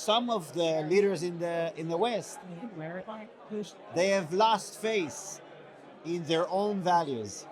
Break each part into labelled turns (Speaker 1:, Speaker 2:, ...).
Speaker 1: some of the leaders in the West, they have lost faith in their own values.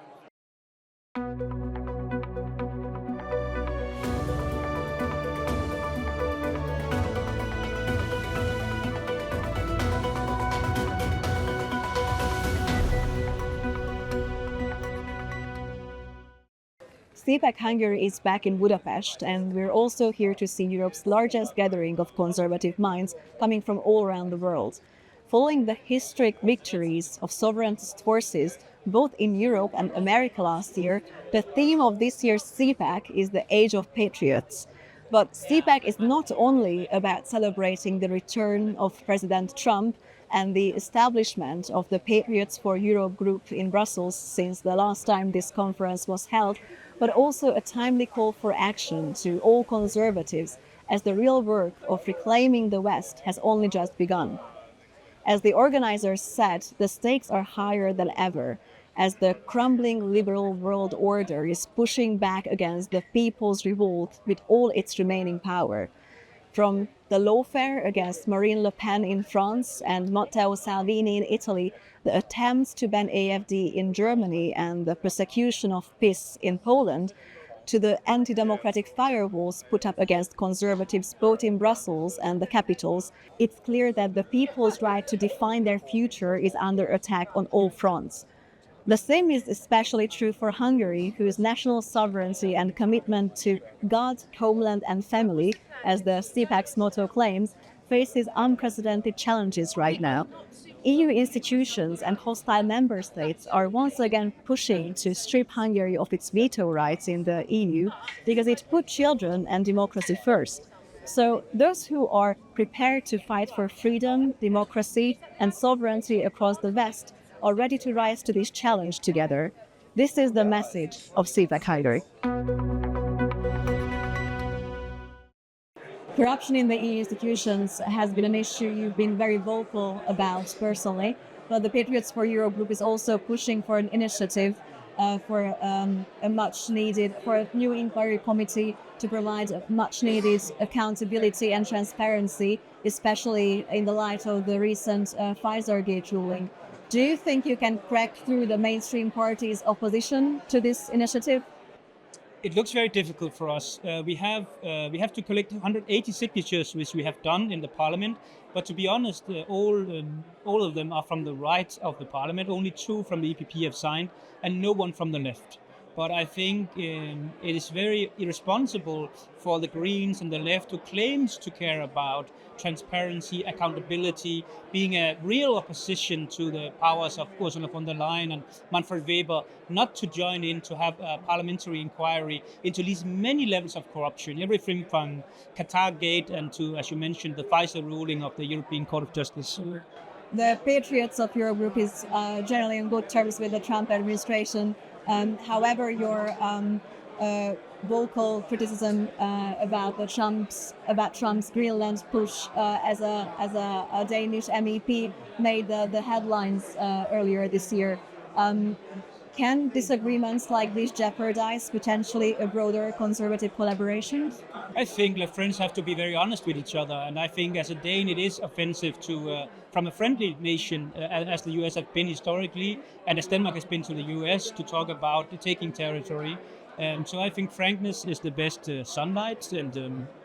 Speaker 2: CPAC Hungary is back in Budapest, and we're also here to see Europe's largest gathering of conservative minds coming from all around the world. Following the historic victories of sovereigntist forces both in Europe and America last year, the theme of this year's CPAC is the Age of Patriots. But CPAC is not only about celebrating the return of President Trump and the establishment of the Patriots for Europe group in Brussels since the last time this conference was held, but also a timely call for action to all conservatives, as the real work of reclaiming the West has only just begun. As the organizers said, the stakes are higher than ever, as the crumbling liberal world order is pushing back against the people's revolt with all its remaining power. From the lawfare against Marine Le Pen in France and Matteo Salvini in Italy, the attempts to ban AfD in Germany and the persecution of PiS in Poland, to the anti-democratic firewalls put up against conservatives both in Brussels and the capitals, it's clear that the people's right to define their future is under attack on all fronts. The same is especially true for Hungary, whose national sovereignty and commitment to God, homeland and family, as the CPAC's motto claims, faces unprecedented challenges right now. EU institutions and hostile member states are once again pushing to strip Hungary of its veto rights in the EU because it put children and democracy first. So those who are prepared to fight for freedom, democracy and sovereignty across the West are ready to rise to this challenge together. This is the message of CPAC Hungary. Corruption in the EU institutions has been an issue you've been very vocal about personally, but the Patriots for Europe group is also pushing for an initiative for a new inquiry committee to provide much needed accountability and transparency, especially in the light of the recent Pfizer-Gate ruling. Do you think you can crack through the mainstream party's opposition to this initiative?
Speaker 3: It looks very difficult for us. We have to collect 180 signatures, which we have done in the parliament. But to be honest, all of them are from the right of the parliament. Only 2 from the EPP have signed, and no one from the left. But I think it is very irresponsible for the Greens and the left who claims to care about transparency, accountability, being a real opposition to the powers of Ursula von der Leyen and Manfred Weber, not to join in to have a parliamentary inquiry into these many levels of corruption, everything from Qatar Gate and to, as you mentioned, the Pfizer ruling of the European Court of Justice.
Speaker 2: The Patriots of Europe group is generally in good terms with the Trump administration. However, your vocal criticism about Trump's Greenland push as a Danish MEP made the headlines earlier this year. Can disagreements like this jeopardize potentially a broader conservative collaboration?
Speaker 3: I think the French have to be very honest with each other, and I think as a Dane it is offensive to, from a friendly nation, as the US have been historically, and as Denmark has been to the US, to talk about taking territory. So I think frankness is the best sunlight and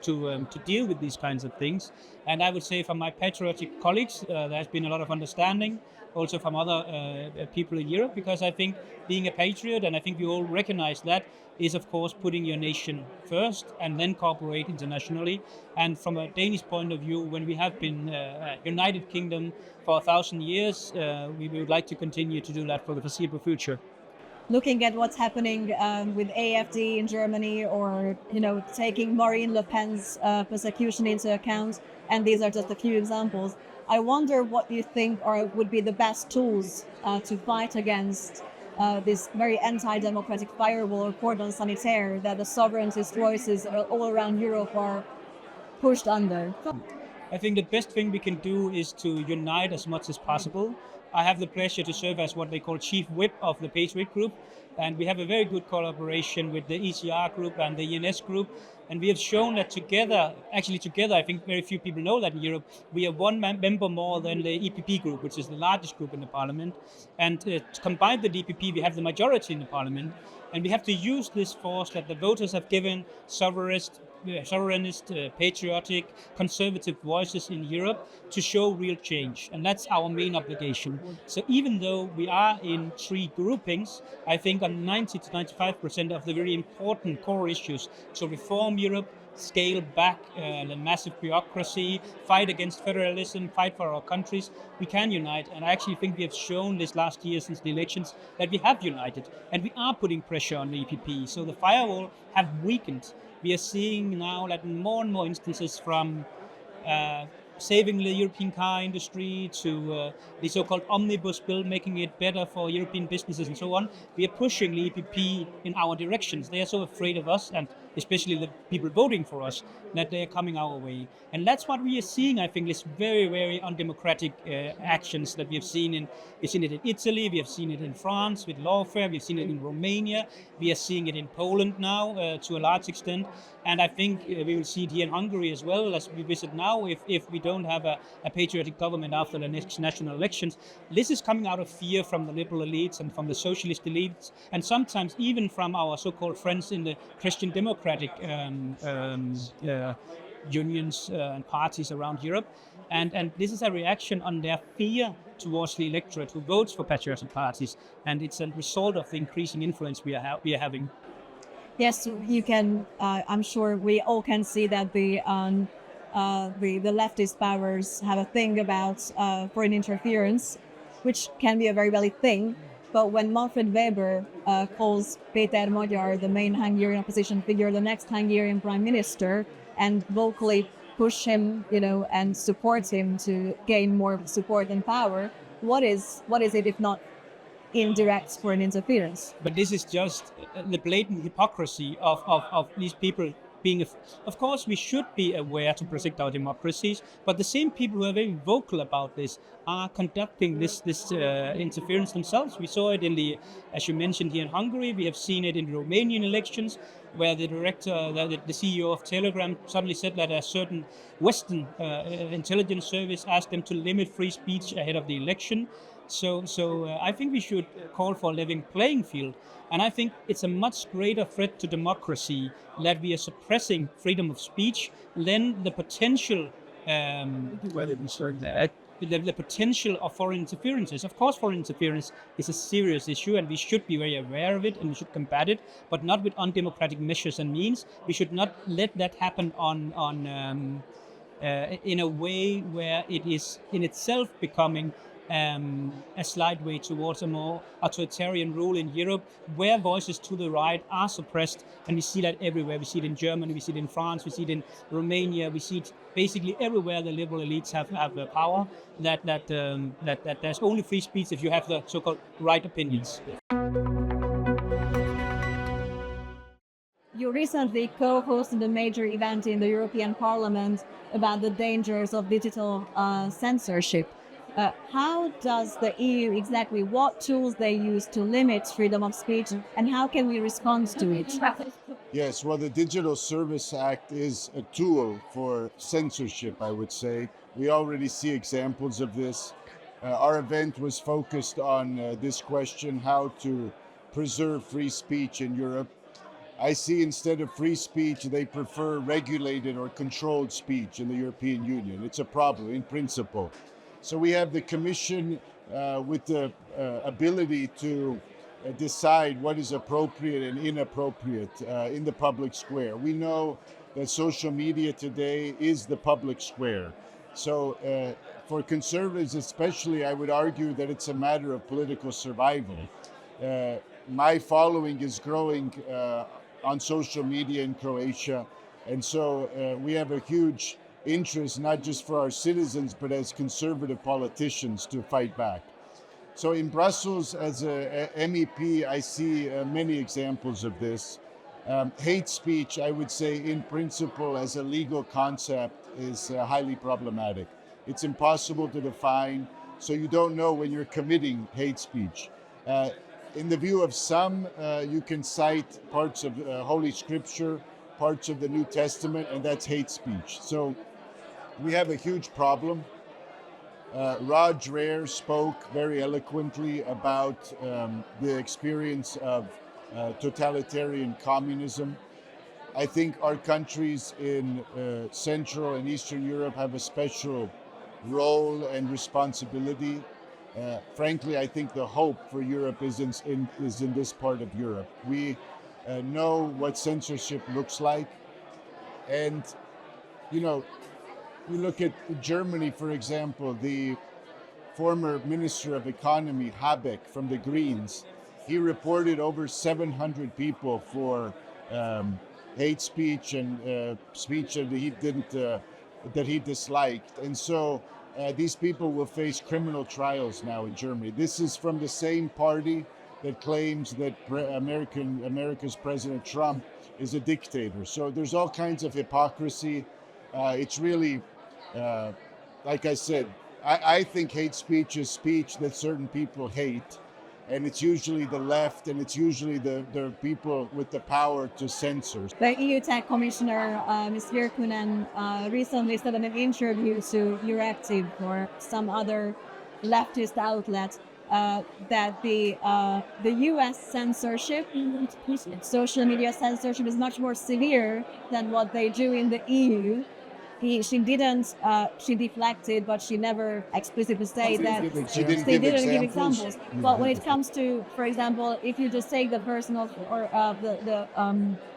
Speaker 3: to deal with these kinds of things. And I would say from my patriotic colleagues, there has been a lot of understanding, also from other people in Europe, because I think being a patriot, and I think we all recognize that, is of course putting your nation first and then cooperate internationally. And from a Danish point of view, when we have been a United Kingdom for 1,000 years, we would like to continue to do that for the foreseeable future.
Speaker 2: Looking at what's happening with AfD in Germany, or taking Marine Le Pen's persecution into account, and these are just a few examples, I wonder what you think would be the best tools to fight against this very anti-democratic firewall or cordon sanitaire that the sovereigntist voices all around Europe are pushed under.
Speaker 3: I think the best thing we can do is to unite as much as possible. I have the pleasure to serve as what they call chief whip of the Patriot group, and we have a very good collaboration with the ECR group and the ENS group. And we have shown that together, I think very few people know that in Europe, we are one member more than the EPP group, which is the largest group in the parliament. And combined with the EPP, we have the majority in the parliament. And we have to use this force that the voters have given sovereigntist, patriotic, conservative voices in Europe to show real change. And that's our main obligation. So even though we are in three groupings, I think on 90 to 95% of the very important core issues to reform Europe, scale back the massive bureaucracy, fight against federalism, fight for our countries, we can unite. And I actually think we have shown this last year since the elections that we have united. And we are putting pressure on the EPP. So the firewall have weakened. We are seeing now that in more and more instances from saving the European car industry to the so-called omnibus bill, making it better for European businesses and so on. We are pushing the EPP in our directions. They are so afraid of us, and especially the people voting for us, that they are coming our way. And that's what we are seeing, I think, is very, very undemocratic actions that we have seen we've seen it in Italy, we have seen it in France with lawfare, we've seen it in Romania, we are seeing it in Poland now to a large extent. And I think we will see it here in Hungary as well, as we visit now, if we don't have a patriotic government after the next national elections. This is coming out of fear from the liberal elites and from the socialist elites, and sometimes even from our so-called friends in the Christian democratic unions and parties around Europe. And this is a reaction on their fear towards the electorate who votes for patriotic parties, and it's a result of the increasing influence we are having.
Speaker 2: Yes, you can. I'm sure we all can see that the leftist powers have a thing about foreign interference, which can be a very valid thing. But when Manfred Weber calls Péter Magyar, the main Hungarian opposition figure, the next Hungarian prime minister, and vocally push him, and support him to gain more support and power, what is it if not indirect foreign interference?
Speaker 3: But this is just the blatant hypocrisy of these people being. Of course, we should be aware to protect our democracies, but the same people who are very vocal about this are conducting this interference themselves. We saw it as you mentioned, here in Hungary. We have seen it in the Romanian elections, where the CEO of Telegram suddenly said that a certain Western intelligence service asked them to limit free speech ahead of the election. So I think we should call for a level playing field. And I think it's a much greater threat to democracy that we are suppressing freedom of speech than the potential the potential of foreign interferences. Of course, foreign interference is a serious issue, and we should be very aware of it, and we should combat it, but not with undemocratic measures and means. We should not let that happen in a way where it is in itself becoming a slight way towards a more authoritarian rule in Europe, where voices to the right are suppressed, and we see that everywhere. We see it in Germany, we see it in France, we see it in Romania, we see it basically everywhere the liberal elites have the power, that there's only free speech if you have the so-called right opinions.
Speaker 2: You recently co-hosted a major event in the European Parliament about the dangers of digital censorship. How does the EU exactly, what tools they use to limit freedom of speech, and how can we respond to it?
Speaker 4: Yes, well, the Digital Service Act is a tool for censorship, I would say. We already see examples of this. Our event was focused on this question, how to preserve free speech in Europe. I see instead of free speech, they prefer regulated or controlled speech in the European Union. It's a problem in principle. So we have the Commission with the ability to decide what is appropriate and inappropriate in the public square. We know that social media today is the public square. So for conservatives especially, I would argue that it's a matter of political survival. My following is growing on social media in Croatia, and so we have a huge interest, not just for our citizens, but as conservative politicians to fight back. So in Brussels, as a MEP, I see many examples of this. Hate speech, I would say, in principle, as a legal concept, is highly problematic. It's impossible to define. So you don't know when you're committing hate speech. In the view of some, you can cite parts of Holy Scripture, parts of the New Testament, and that's hate speech. So we have a huge problem. Rod Dreher spoke very eloquently about the experience of totalitarian communism. I think our countries in Central and Eastern Europe have a special role and responsibility. Frankly, I think the hope for Europe is in this part of Europe. We know what censorship looks like. And, you know, you look at Germany, for example, the former Minister of Economy, Habeck, from the Greens, he reported over 700 people for hate speech and speech that he didn't, that he disliked. And so these people will face criminal trials now in Germany. This is from the same party that claims that America's President Trump is a dictator. So there's all kinds of hypocrisy. It's really, like I said, I think hate speech is speech that certain people hate. And it's usually the left, and it's usually the people with the power to censor.
Speaker 2: The EU TEC Commissioner, Ms. Virkkunen, recently said in an interview to Euractiv or some other leftist outlet that the US censorship, social media censorship, is much more severe than what they do in the EU. She deflected, but she never explicitly said that.
Speaker 4: She didn't give examples.
Speaker 2: But when it comes to, for example, if you just take the person of, or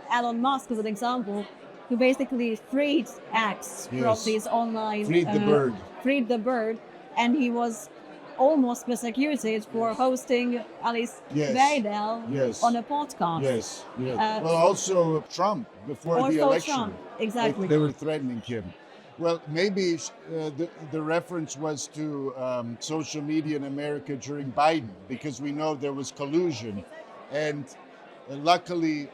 Speaker 2: Elon Musk as an example, who basically freed X from these online... Freed the bird. And he was almost persecuted for hosting Alice Weidel on a podcast.
Speaker 4: Yes. Well, also Trump before the election.
Speaker 2: Trump. Exactly.
Speaker 4: They were threatening him. Well, maybe the reference was to social media in America during Biden, because we know there was collusion. And luckily,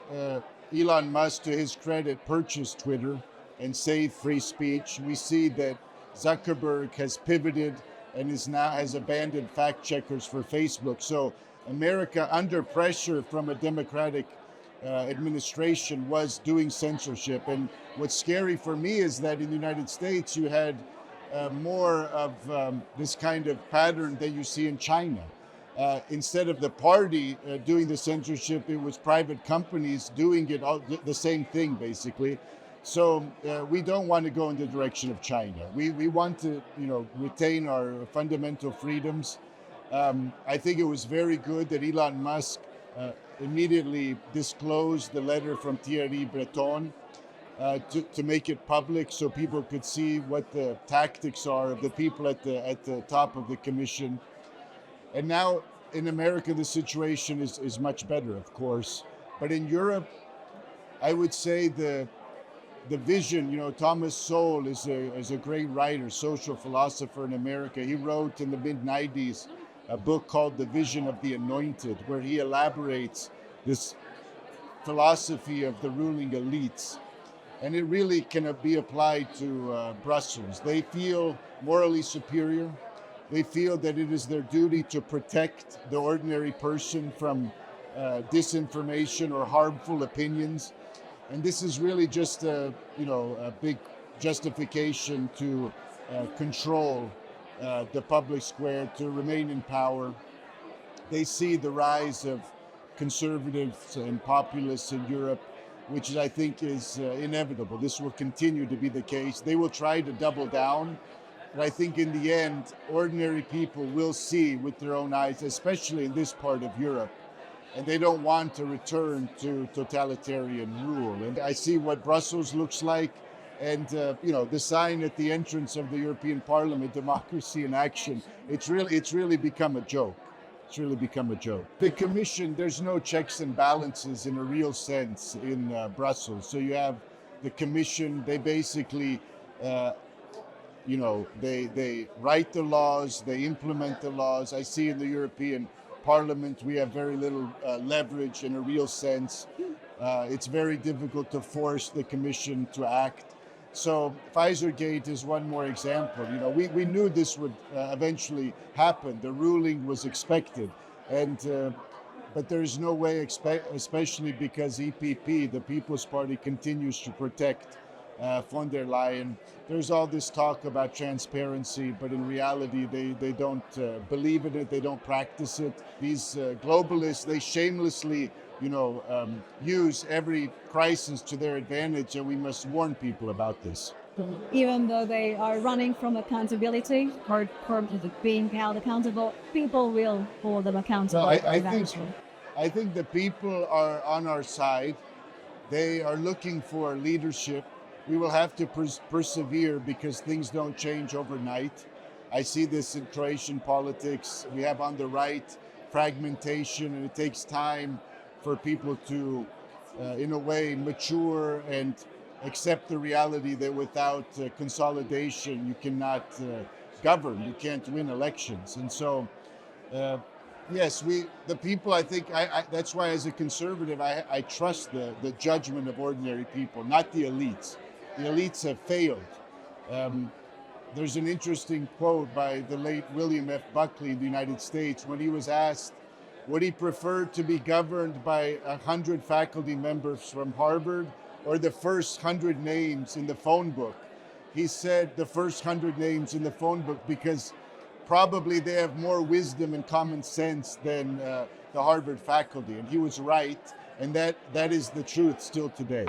Speaker 4: Elon Musk, to his credit, purchased Twitter and saved free speech. We see that Zuckerberg has pivoted and has abandoned fact checkers for Facebook. So America, under pressure from a Democratic administration, was doing censorship. And what's scary for me is that in the United States, you had more of this kind of pattern that you see in China. Instead of the party doing the censorship, it was private companies doing it, all, the same thing, basically. So we don't want to go in the direction of China. We want to, retain our fundamental freedoms. I think it was very good that Elon Musk immediately disclosed the letter from Thierry Breton to make it public, so people could see what the tactics are of the people at the top of the commission. And now in America, the situation is much better, of course. But in Europe, I would say the vision, Thomas Sowell is a great writer, social philosopher in America. He wrote in the mid-90s a book called The Vision of the Anointed, where he elaborates this philosophy of the ruling elites. And it really can be applied to Brussels. They feel morally superior. They feel that it is their duty to protect the ordinary person from disinformation or harmful opinions. And this is really just a big justification to control the public square, to remain in power. They see the rise of conservatives and populists in Europe, which I think is inevitable. This will continue to be the case. They will try to double down, but I think in the end, ordinary people will see with their own eyes, especially in this part of Europe, and they don't want to return to totalitarian rule. And I see what Brussels looks like, and the sign at the entrance of the European Parliament, democracy in action. It's really become a joke. It's really become a joke. The Commission, there's no checks and balances in a real sense in Brussels. So you have the Commission. They basically, they write the laws, they implement the laws. I see in the European Parliament we have very little leverage in a real sense. It's very difficult to force the Commission to act. So Pfizergate is one more example. You know, we knew this would eventually happen. The ruling was expected, and but there is no way, especially because EPP, the People's Party, continues to protect von der Leyen. There's all this talk about transparency, but in reality, they don't believe in it. They don't practice it. These globalists, they shamelessly, use every crisis to their advantage, and we must warn people about this.
Speaker 2: Even though they are running from accountability or from being held accountable, people will hold them accountable.
Speaker 4: No, I think the people are on our side. They are looking for leadership. We will have to persevere because things don't change overnight. I see this in Croatian politics. We have on the right fragmentation, and it takes time for people to, in a way, mature and accept the reality that without consolidation, you cannot govern, you can't win elections. And so, yes, the people, I think, that's why as a conservative, I trust the judgment of ordinary people, not the elites. The elites have failed. There's an interesting quote by the late William F. Buckley in the United States when he was asked, would he prefer to be governed by 100 faculty members from Harvard or the first 100 names in the phone book? He said the first 100 names in the phone book because probably they have more wisdom and common sense than the Harvard faculty. And he was right, and that is the truth still today.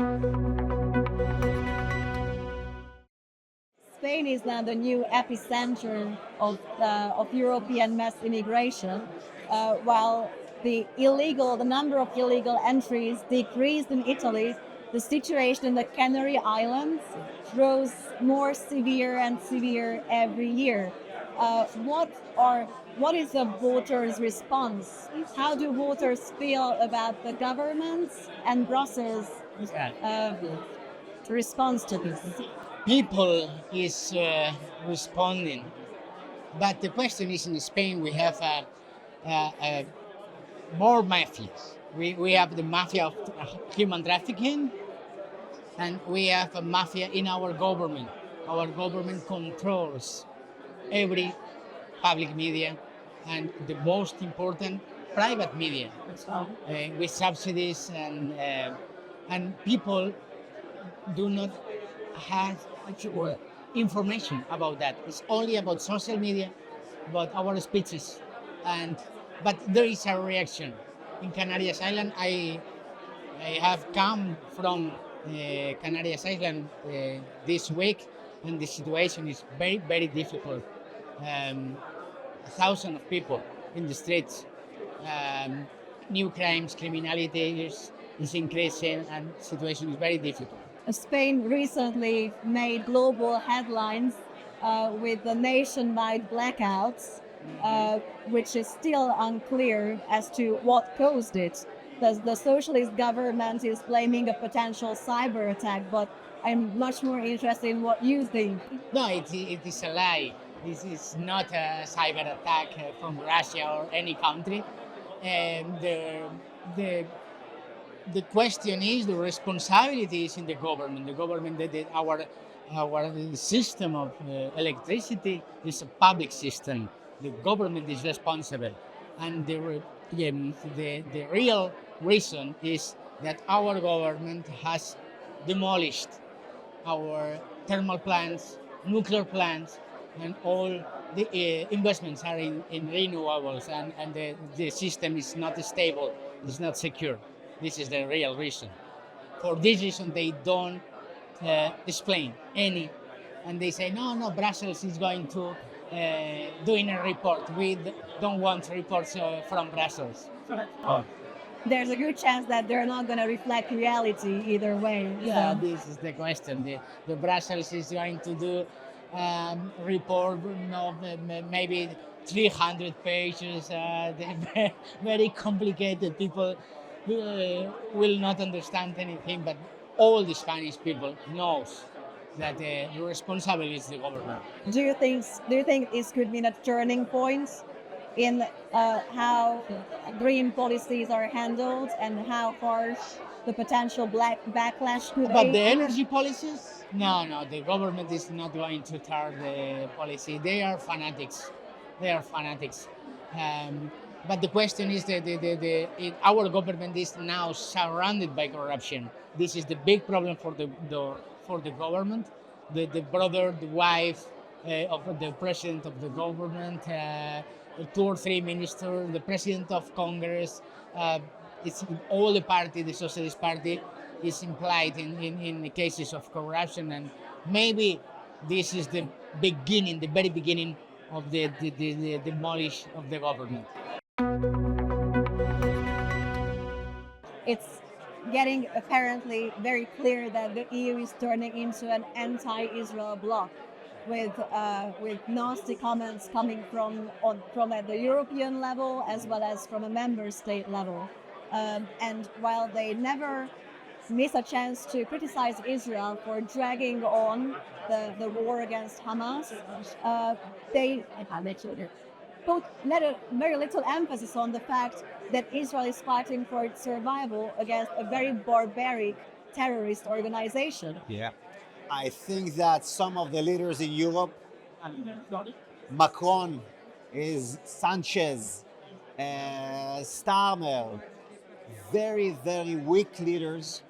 Speaker 2: Spain is now the new epicenter of European mass immigration, while the number of illegal entries decreased in Italy. The situation in the Canary Islands grows more severe and severe every year. What is the voters' response? How do voters feel about the government's and Brussels' response to this?
Speaker 5: People is responding, but the question is, in Spain we have more mafias. We have the mafia of human trafficking, and we have a mafia in our government. Our government controls every public media and the most important private media with subsidies, and people do not have information about that. It's only about social media, about our speeches, but there is a reaction. In Canarias Island, I have come from Canarias Island this week, and the situation is very, very difficult. Thousands of people in the streets. New crimes, criminality is increasing, and the situation is very difficult.
Speaker 2: Spain recently made global headlines with the nationwide blackouts, which is still unclear as to what caused it. The socialist government is blaming a potential cyber attack, but I'm much more interested in what you think.
Speaker 5: No, it is a lie. This is not a cyber attack from Russia or any country. And the question is, the responsibility is in the government. The government, our system of electricity is a public system. The government is responsible, and the real reason is that our government has demolished our thermal plants, nuclear plants, and all the investments are in renewables, and the system is not stable, it's not secure. This is the real reason. For this reason, they don't explain any, and they say, no, Brussels is going to doing a report. We don't want reports from Brussels.
Speaker 2: There's a good chance that they're not going to reflect reality either way.
Speaker 5: Yeah, so. This is the question. The Brussels is going to do report of maybe 300 pages. Very complicated. People will not understand anything, but all the Spanish people knows that the responsible is the government.
Speaker 2: Do you think this could be a turning point in how green policies are handled and how harsh the potential backlash could be?
Speaker 5: But the energy policies, No, the government is not going to turn the policy. They are fanatics. They are fanatics. But the question is that our government is now surrounded by corruption. This is the big problem for the government. The brother, the wife of the president of the government, 2 or 3 ministers, the president of Congress. It's all the party, the Socialist Party, is implied in the cases of corruption, and maybe this is the beginning, the very beginning of the demolish of the government.
Speaker 2: It's getting apparently very clear that the EU is turning into an anti-Israel bloc, with nasty comments coming from at the European level as well as from a member state level. And while they never miss a chance to criticize Israel for dragging on the war against Hamas, they put very little emphasis on the fact that Israel is fighting for its survival against a very barbaric terrorist organization.
Speaker 1: Yeah. I think that some of the leaders in Europe, Macron, is Sanchez, Starmer, very, very weak leaders,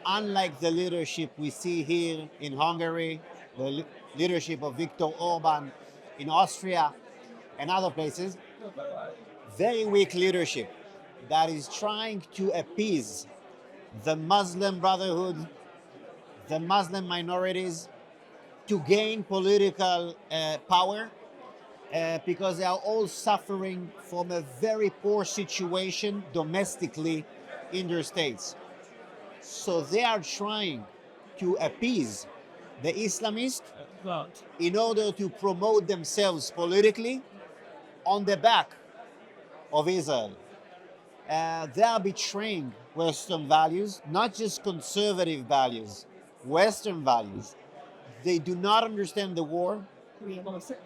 Speaker 1: unlike the leadership we see here in Hungary, the leadership of Viktor Orban in Austria and other places. Very weak leadership that is trying to appease the Muslim Brotherhood, the Muslim minorities, to gain political power, because they are all suffering from a very poor situation domestically in their states. So they are trying to appease the Islamists in order to promote themselves politically on the back of Israel. They are betraying Western values, not just conservative values, Western values. They do not understand the war.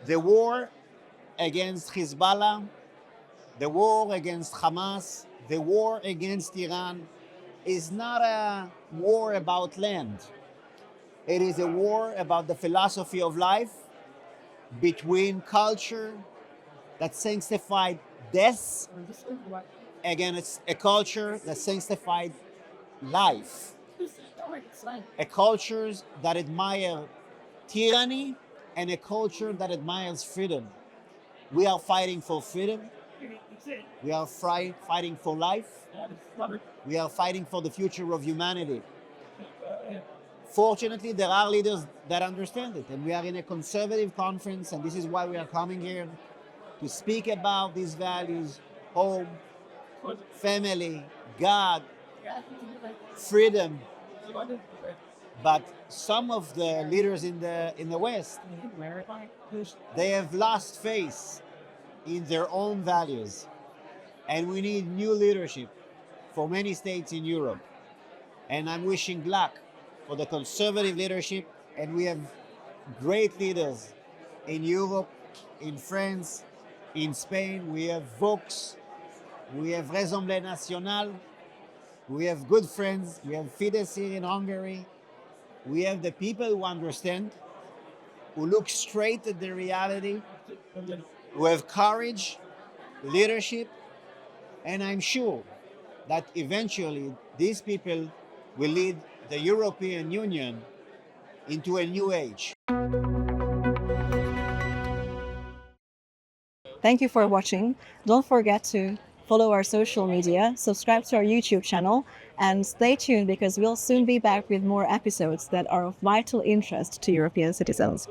Speaker 1: The war against Hezbollah, the war against Hamas, the war against Iran is not a war about land. It is a war about the philosophy of life between culture that sanctified death against a culture that sanctified life. A culture that admires tyranny and a culture that admires freedom. We are fighting for freedom. We are fighting for life. We are fighting for the future of humanity. Fortunately, there are leaders that understand it, and we are in a conservative conference, and this is why we are coming here to speak about these values: home, family, God, freedom. But some of the leaders in the West, they have lost faith in their own values, and we need new leadership for many states in Europe. And I'm wishing luck for the conservative leadership, and we have great leaders in Europe, in France, in Spain. We have Vox, we have Rassemblement National, we have good friends, we have Fidesz here in Hungary. We have the people who understand, who look straight at the reality, who have courage, leadership, and I'm sure that eventually these people will lead the European Union into a new age.
Speaker 2: Thank you for watching. Don't forget to follow our social media, subscribe to our YouTube channel, and stay tuned because we'll soon be back with more episodes that are of vital interest to European citizens.